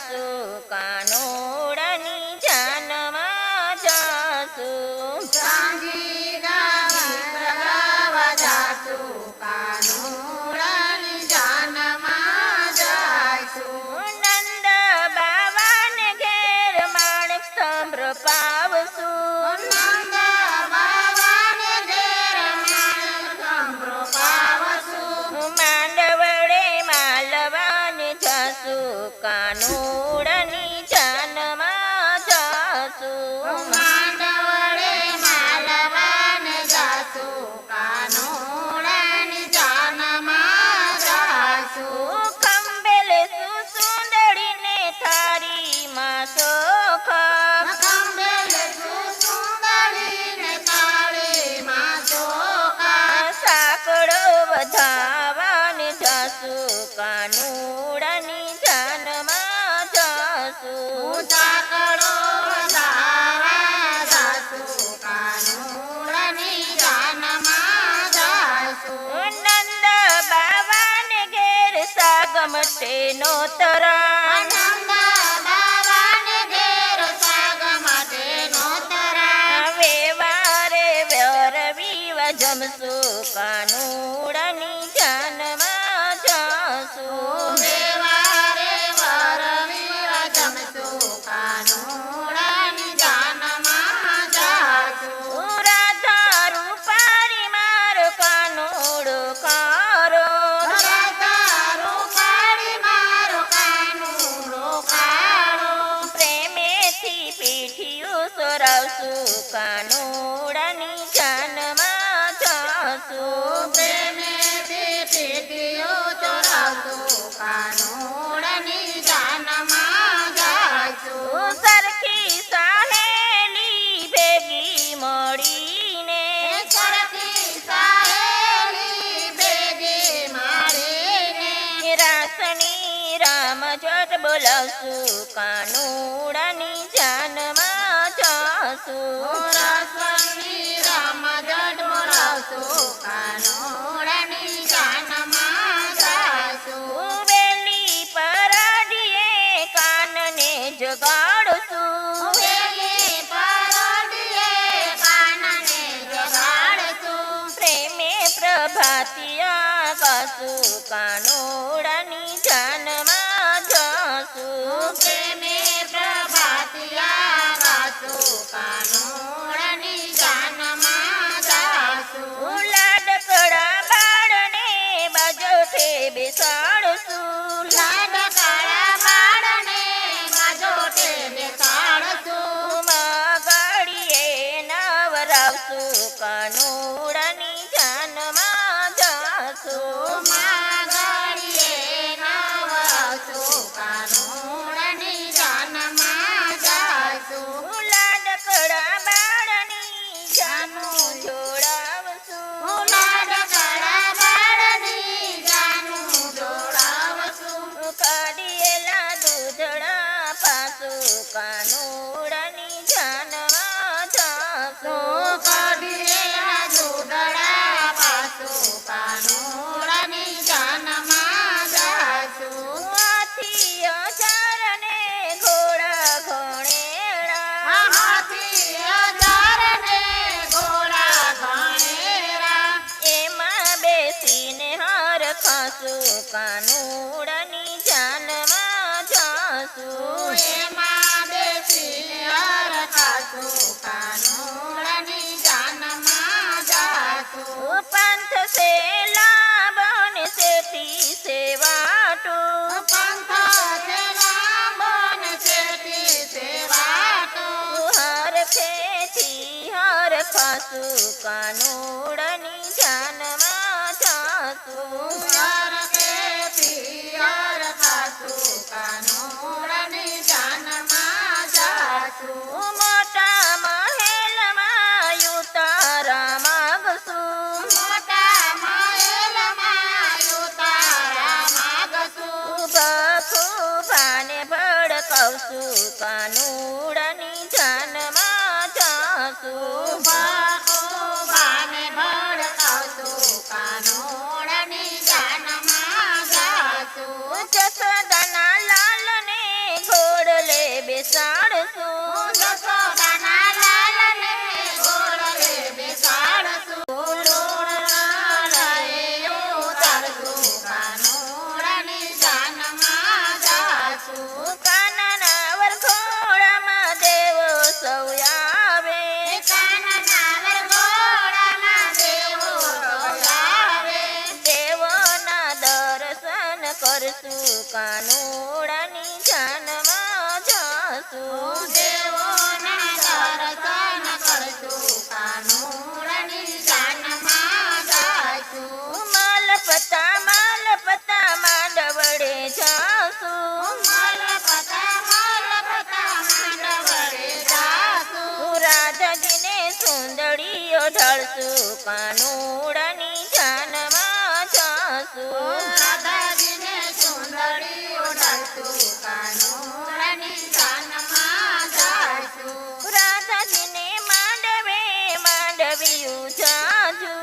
જાસુ કાનોડાની જાનમાં જાસુ સાંજી ગાવા જાસુ કાનોડાની જાનમાં જાસુ નંદ બાવાને ઘેર માણેક સ્તંભ પાવશું નંદ બાવાને ઘેર માણેક સ્તંભ પાવશું માંડવડે માલવાને જાસુ કાનોડાની જાનમાં જાસુ માંડવડે માલવાને જાસુ કાનોડાની જાનમાં જાસુ ખંભેલે સુંદડીને થારી માં સોખા ખંભેલે સુંદરીને તાળીમાં ચોખા સાકડો વધાવાને જાસુ કાનોડાની જાનમાં જાસુ સાકડો વધાવા જાસુ કાનોડાની જાનમાં જાસુ નંદ બાવાને ઘેર સાગમટે નો તરા નંદ બાવાને ઘેર સાગ માટે નોતરા વેવારે વ્યરવીવા જમસુ કાનોડાની જાનમાં જાસુ વેવારે વરવીવા જમસુ કાનોડાની જાનમાં જાસુ રાધા રૂપારી મારો કાનોડો કારો રાધા રૂપાળી મારો કાનુડો કાળો પ્રેમેથી પીઠિયું સોરાવસુ કાનોડાની જાનમાં જાસુ પ્રેમેથી પીટીઓ ચોરાવસુ કાનોડાની જાનમાં જાસુ સરખી સાહેલી ભેગી મળીને સરખી સાહેલી ભેગી મારીને રાસણી રામ જટ બોલાવસુ કાનોડાની જાનમાં જાસુ રાસની રામ જડ બોલાવસુ કાનોડાની જાનમાં જાસુ વેલી પરાડીએ કાનને જગાડસુ વેલી પરડીએ કાનને જગાડસુ પ્રેમે પ્રભાતિયા ગાસુ કાનોડાની જાનમાં જાસુ પ્રેમે પ્રભાતિયા ગાસુ કાનોડાની જાનમાં જાસુ લાડકડા બાળને બાજોઠે બેસાડસુ લાડકાળા બાળને બાજોટે બેસાડસુ ગાડીએ નવરાવસુ કાનોડાની જાનમાં જાસુ માગડીએ નવાસુ કાનોડાની જાનમાં જાસુ લાડકડા બાળની જાનું જોડાવસુ લાડકાળા બાળની જાનું જોડાવસુ કાઢીએલા દૂધડા પાસુ કાનોડાની જાનમાં જાસુ કાઢીએલા દૂધડા પાસુ કાનોડાની જાનમાં જાસુ હાથી અચારને ઘોડા ઘણેડા હાથી હજારને ઘોડા ઘણેરા એમાં બેસીને હાર ખાસુ કાનોડાની જાનમાં જાસુ એમાં બેસીને હરખાસુ કાનોડાની જાનમાં જાસુ પંથ સે લાભન સેતી સેવાટો પંથ છે લાંબન છેટી સેવાટો હર ખેતી હર ખાસુ કાનોડાની જાનમાં જાસુ હરખેથી હરખાસુ કાનોડાની જાનમાં જાસુ મોટા મહેલમાં ઉતારા માગસુ મોટા મહેલમાં ઉતારા માગસુ ભખુભાને ભડકાવસુ કાનોડાની જાનમાં જાસુ બાને ભડકાવસુ કાનોડાની જાનમાં જાસુ જસોદાના લાલને બેસાડશું જશોદાના લાલને ઘોડલે બેસાડશું લોણરાએ ઉતારશું કાનુડાની જાનમાં જાશું કાનાના વરઘોડામાં દેવો સૌ આવે કાનના વરઘોડામાં દેવો આવે દેવોના દર્શન કરશું કાનુડાની જાનમાં જાશું દેવોના દર્શન કરશું કાનુડાની જાનમાં જાશું માલપતા માંડવડે જાશું માલપતા માંડવડે જાશું રાધાજીને સુંદરીઓ ઢળશું કાનુડાની જાનમાં જાશું રાધાજીને સુંદરી ઉડાડશું કાનુડાની જાનમાં જાશું રાધાજીને માંડવ્યું જાજુ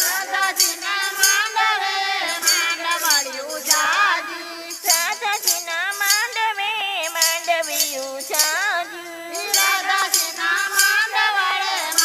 રાધાજીને માંડવડ્યું જાજી રાધાજીના માંડવ્યું જાજુ રાધાજીના માંડવડ્યું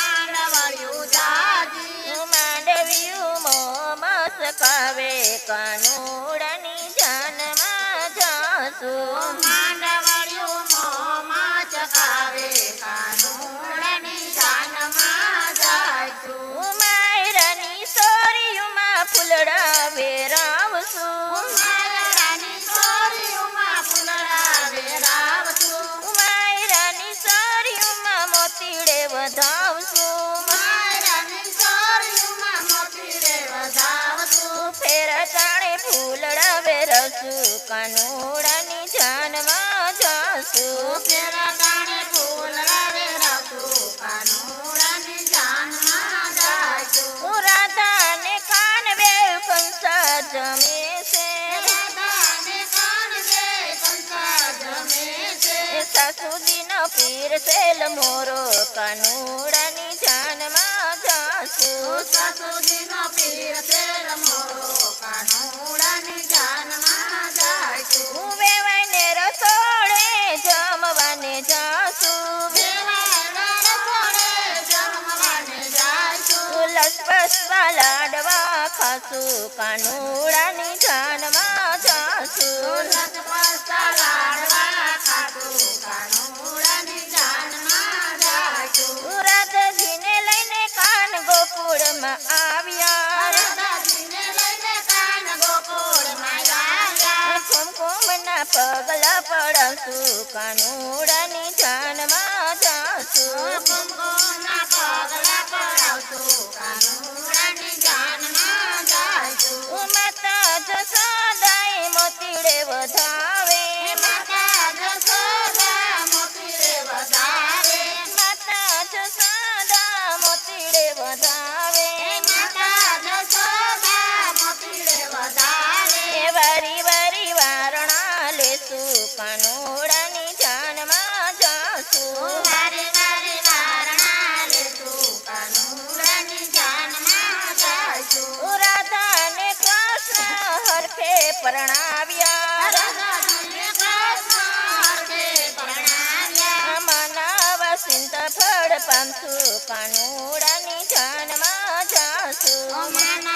જાજી માંડવ્યું મોમાં સકાવે કાનુડાની જાનમાં જાશું માંડવડ્યું મોંમાં ચકાવે કાનુડાની જાનમાં જાશું માયરાની સોરીયુમાં ફૂલડા વેરાવશું માયરાની સોરીઓમાં ફૂલડા વેરાવશું માયરાની સોરીયુમાં મોતીડે વધાવશું માયરાની સોરીઓમાં મોતીડે વધાવશું ફેરા તાણે ફૂલડા વેરવશું કાનુડાની જાનમાં જાશું ફેરા તાણે ફૂલડા વેરાવશું કાનુડાની જાનમાં જાશું રાધાને કાન બે કંસા જમે છે રાધાને કાન દે કંસા જમે છે સાસુજીનો પીરસેલ મોરો કાનુડાની જાનમાં જાશું સાસુજીનો પીરસેલ મોરો કાનુડાની જાનમાં જાશું વેવાઈને રસોડે જમવાને જાશું દેવાના રસોડે જમવાને જાશું લસપસવા લાડવા ખાશું કાનુડાની જાનમાં જાશું લસપસતા લાડવા ખાશું કાનુડાની જાનમાં જાશું રાધાજીને લઈને કાન ગોકુળમાં આવ્યા રાધાજીને લઈને કાન ગોકુળમાં આવ્યા કુમકુમના પગલા પડાશું કાનુડાની જાનમાં જાશું કુમકુમના પગલા પડાવશું કાનુડાની જાનમાં જાશું માતા જસોદાએ મોતીડે વધાવે માતા જશોદા મોતીડે વધારે માતા જસોદા મોતીડે વધાવે માતા જશોદા મોતીડે વધારે એ વારી વારી વારણા લેશું કાનુડાની જાનમાં જાશું વારે વારે વારણા લેશું કાનુડાની જાનમાં જાશું રાધાને કૃષ્ણ હરખે પરણાવ્યા રાધાજીને કૃષ્ણ હરખે પરણાવ્યા મનાવા સિંત ફળ પામશું કાનુડાની જાનમાં જાશું મન